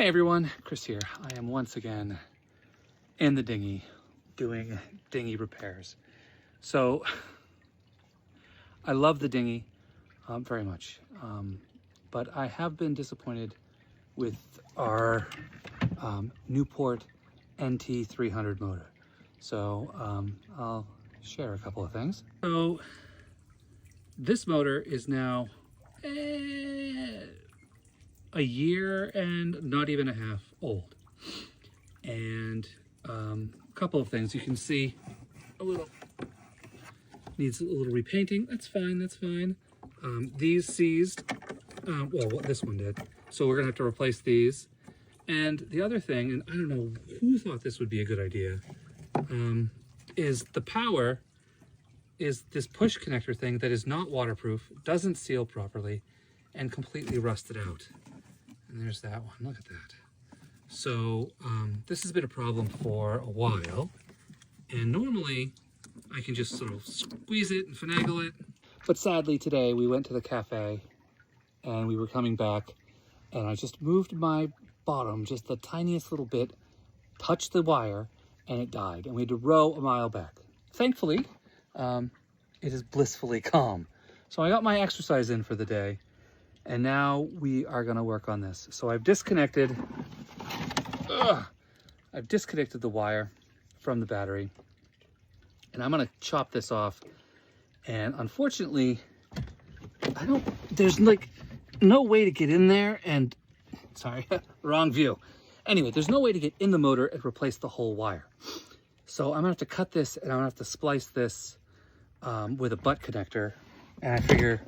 Hey everyone, Chris here. I am once again in the dinghy doing dinghy repairs. So I love the dinghy very much, but I have been disappointed with our Newport NT 300 motor. So I'll share a couple of things. So this motor is now a year and not even a half old, and a couple of things. You can see needs a little repainting. That's fine. These seized, well, this one did, so we're gonna have to replace these. And the other thing, and I don't know who thought this would be a good idea, is the power is this push connector thing that is not waterproof, doesn't seal properly, and completely rusted out. And there's that one, look at that. So this has been a problem for a while, and normally I can just sort of squeeze it and finagle it. But sadly today we went to the cafe and we were coming back and I just moved my bottom just the tiniest little bit, touched the wire, and it died. And we had to row a mile back. Thankfully, it is blissfully calm. So I got my exercise in for the day. And now we are gonna work on this. So I've disconnected the wire from the battery, and I'm gonna chop this off. And unfortunately, there's like no way to get in there and, sorry, wrong view. Anyway, there's no way to get in the motor and replace the whole wire. So I'm gonna have to cut this and I'm gonna have to splice this with a butt connector. And I figure,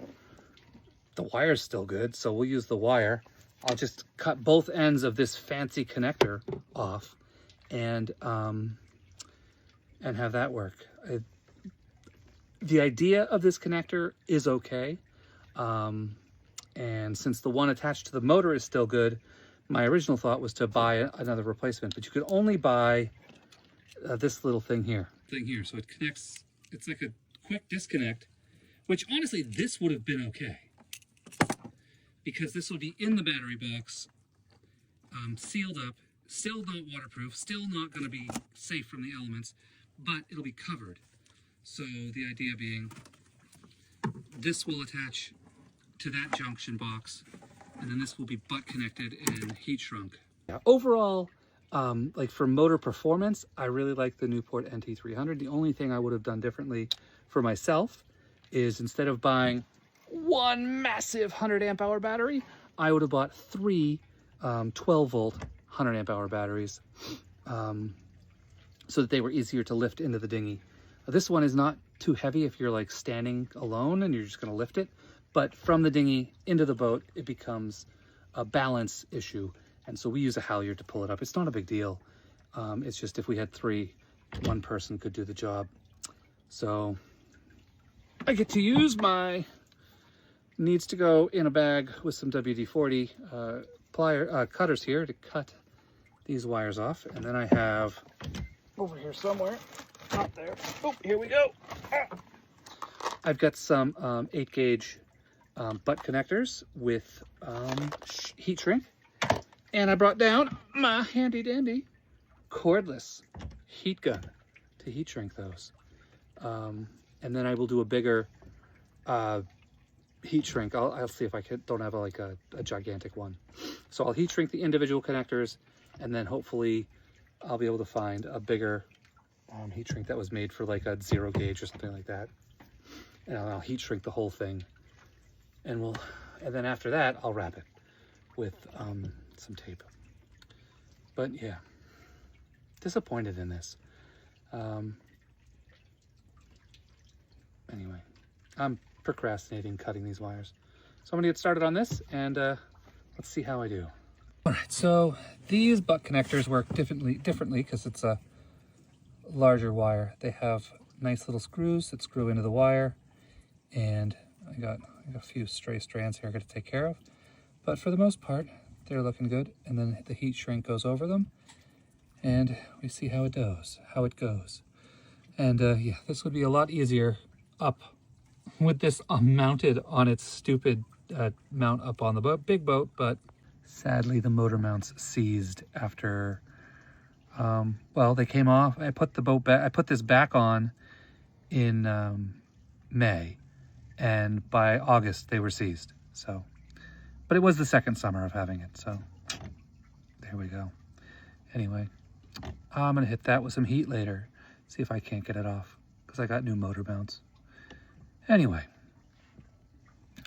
the wire's still good, so we'll use the wire. I'll just cut both ends of this fancy connector off and have that work. The idea of this connector is okay. And since the one attached to the motor is still good, my original thought was to buy another replacement, but you could only buy this little thing here. So it connects, it's like a quick disconnect, which honestly, this would have been okay, because this will be in the battery box, sealed up, still not waterproof, still not going to be safe from the elements, but it'll be covered. So the idea being, this will attach to that junction box, and then this will be butt connected and heat shrunk. Yeah. Overall, like for motor performance, I really like the Newport NT 300. The only thing I would have done differently for myself is, instead of buying one massive 100 amp hour battery, I would have bought three 12 volt 100 amp hour batteries, so that they were easier to lift into the dinghy. This one is not too heavy if you're like standing alone and you're just going to lift it, but from the dinghy into the boat, it becomes a balance issue. And so we use a halyard to pull it up. It's not a big deal. It's just if we had three, one person could do the job. So I get to use my needs to go in a bag with some WD-40 cutters here to cut these wires off. And then I have over here somewhere, up there, oh, here we go. I've got some 8 gauge butt connectors with heat shrink. And I brought down my handy dandy cordless heat gun to heat shrink those. And then I will do a bigger heat shrink. I'll see if I don't have a gigantic one. So I'll heat shrink the individual connectors, and then hopefully I'll be able to find a bigger heat shrink that was made for like a 0 gauge or something like that. And I'll heat shrink the whole thing. And then after that, I'll wrap it with some tape. But yeah, disappointed in this. Anyway, I'm procrastinating cutting these wires. So I'm gonna get started on this, and let's see how I do. All right, so these butt connectors work differently because it's a larger wire. They have nice little screws that screw into the wire, and I got a few stray strands here I got to take care of. But for the most part, they're looking good. And then the heat shrink goes over them, and we see how it goes. And yeah, this would be a lot easier up with this mounted on its stupid mount up on the big boat, but Sadly, the motor mounts seized after, well, they came off. I put the boat back, I put this back on in May, and by August they were seized. So, but it was the second summer of having it, so there we go. Anyway, I'm gonna hit that with some heat later, see if I can't get it off, because I got new motor mounts. Anyway,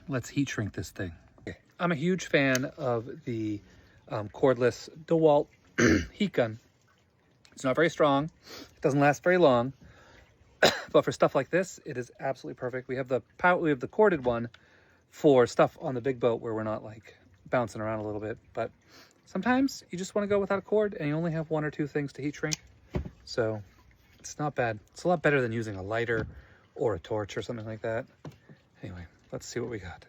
let's heat shrink this thing. Okay. I'm a huge fan of the cordless DeWalt heat gun. It's not very strong, it doesn't last very long, but for stuff like this, it is absolutely perfect. We have the corded one for stuff on the big boat where we're not like bouncing around a little bit, but sometimes you just want to go without a cord and you only have one or two things to heat shrink. So it's not bad. It's a lot better than using a lighter or a torch or something like that. Anyway, let's see what we got.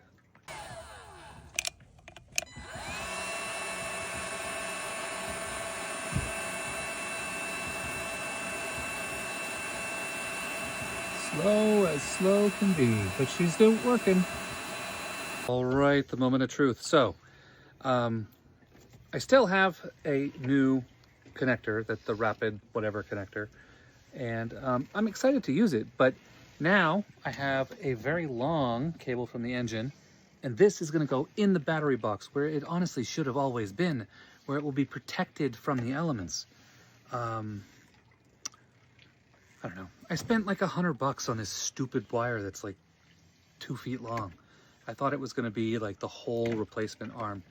Slow as slow can be, but she's still working. All right, the moment of truth. So, I still have a new connector, the rapid whatever connector, and I'm excited to use it, but now I have a very long cable from the engine, and this is going to go in the battery box where it honestly should have always been, where it will be protected from the elements. I don't know. I spent like $100 on this stupid wire that's like 2 feet long. I thought it was going to be like the whole replacement arm,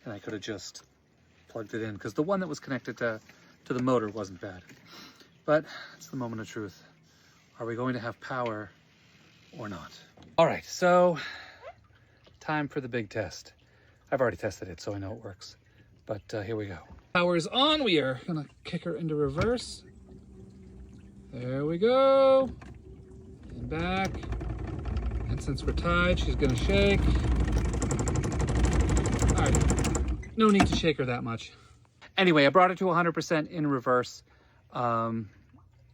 and I could have just plugged it in because the one that was connected to the motor wasn't bad. But it's the moment of truth. Are we going to have power or not? All right, so time for the big test. I've already tested it, so I know it works. But here we go. Power's on. We are gonna kick her into reverse. There we go. And back. And since we're tied, she's gonna shake. All right, no need to shake her that much. Anyway, I brought it to 100% in reverse.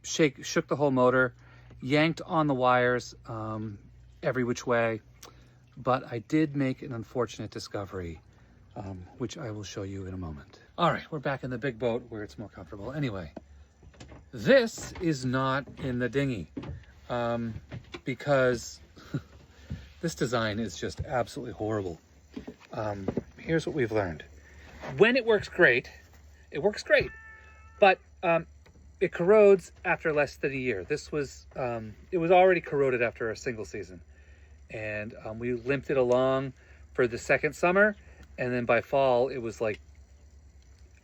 Shook the whole motor, yanked on the wires every which way. But I did make an unfortunate discovery, which I will show you in a moment. All right, we're back in the big boat where it's more comfortable. Anyway, this is not in the dinghy because this design is just absolutely horrible. Here's what we've learned. When it works great, but it corrodes after less than a year. This was, it was already corroded after a single season. And we limped it along for the second summer, and then by fall, it was like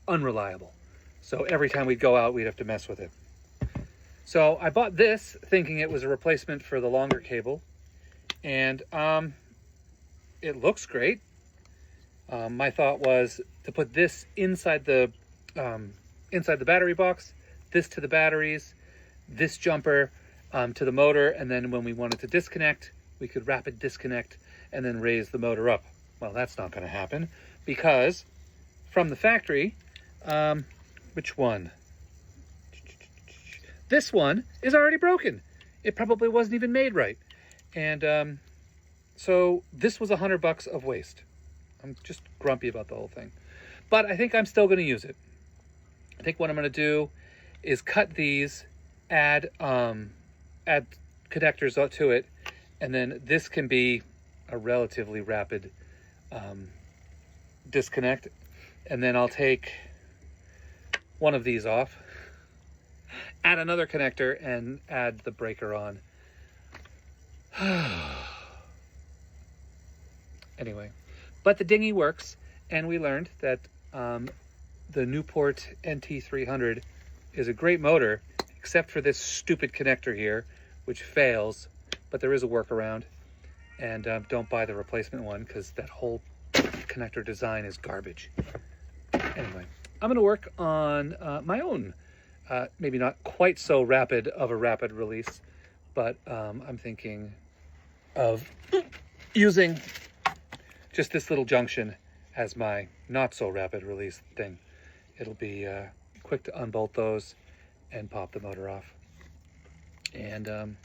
unreliable. So every time we'd go out, we'd have to mess with it. So I bought this thinking it was a replacement for the longer cable, and it looks great. My thought was to put this inside the battery box, this to the batteries, this jumper to the motor, and then when we wanted to disconnect, we could rapid disconnect and then raise the motor up. Well, that's not going to happen because from the factory, which one? This one is already broken. It probably wasn't even made right. And so this was $100 of waste. I'm just grumpy about the whole thing. But I think I'm still going to use it. I think what I'm going to do is cut these, add connectors to it, and then this can be a relatively rapid disconnect. And then I'll take one of these off, add another connector, and add the breaker on. Anyway, but the dinghy works, and we learned that the Newport NT300 is a great motor, except for this stupid connector here, which fails, but there is a workaround. And don't buy the replacement one because that whole connector design is garbage. Anyway, I'm going to work on my own, maybe not quite so rapid of a rapid release, but I'm thinking of using just this little junction as my not so rapid release thing. It'll be quick to unbolt those and pop the motor off. And anyway,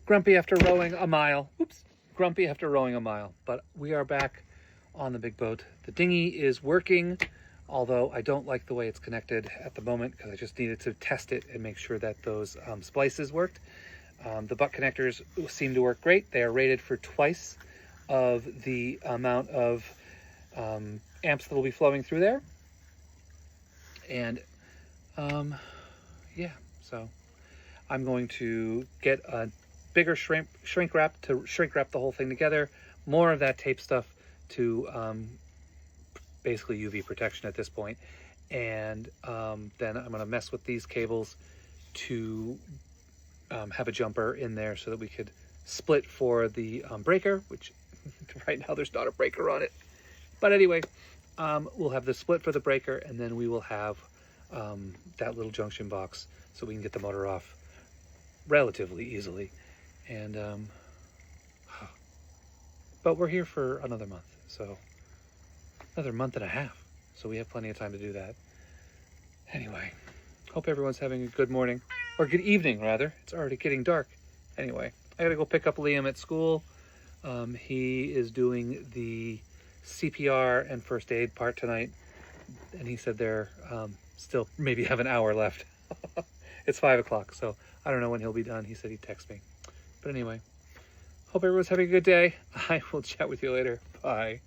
grumpy after rowing a mile. Oops. grumpy after rowing a mile, but we are back on the big boat. The dinghy is working, although I don't like the way it's connected at the moment because I just needed to test it and make sure that those splices worked. The butt connectors seem to work great. They are rated for twice of the amount of amps that will be flowing through there. And yeah, so I'm going to get a bigger shrink wrap to shrink wrap the whole thing together. More of that tape stuff to basically UV protection at this point. And then I'm going to mess with these cables to have a jumper in there so that we could split for the breaker, which right now there's not a breaker on it. But anyway, we'll have the split for the breaker, and then we will have that little junction box so we can get the motor off relatively easily. And but we're here for another month, so another month and a half, so we have plenty of time to do that. Anyway, hope everyone's having a good morning, or good evening rather. It's already getting dark. Anyway, I gotta go pick up Liam at school. He is doing the CPR and first aid part tonight, and he said they're still maybe have an hour left. It's 5 o'clock, so I don't know when he'll be done. He said he'd text me. But anyway, hope everyone's having a good day. I will chat with you later. Bye.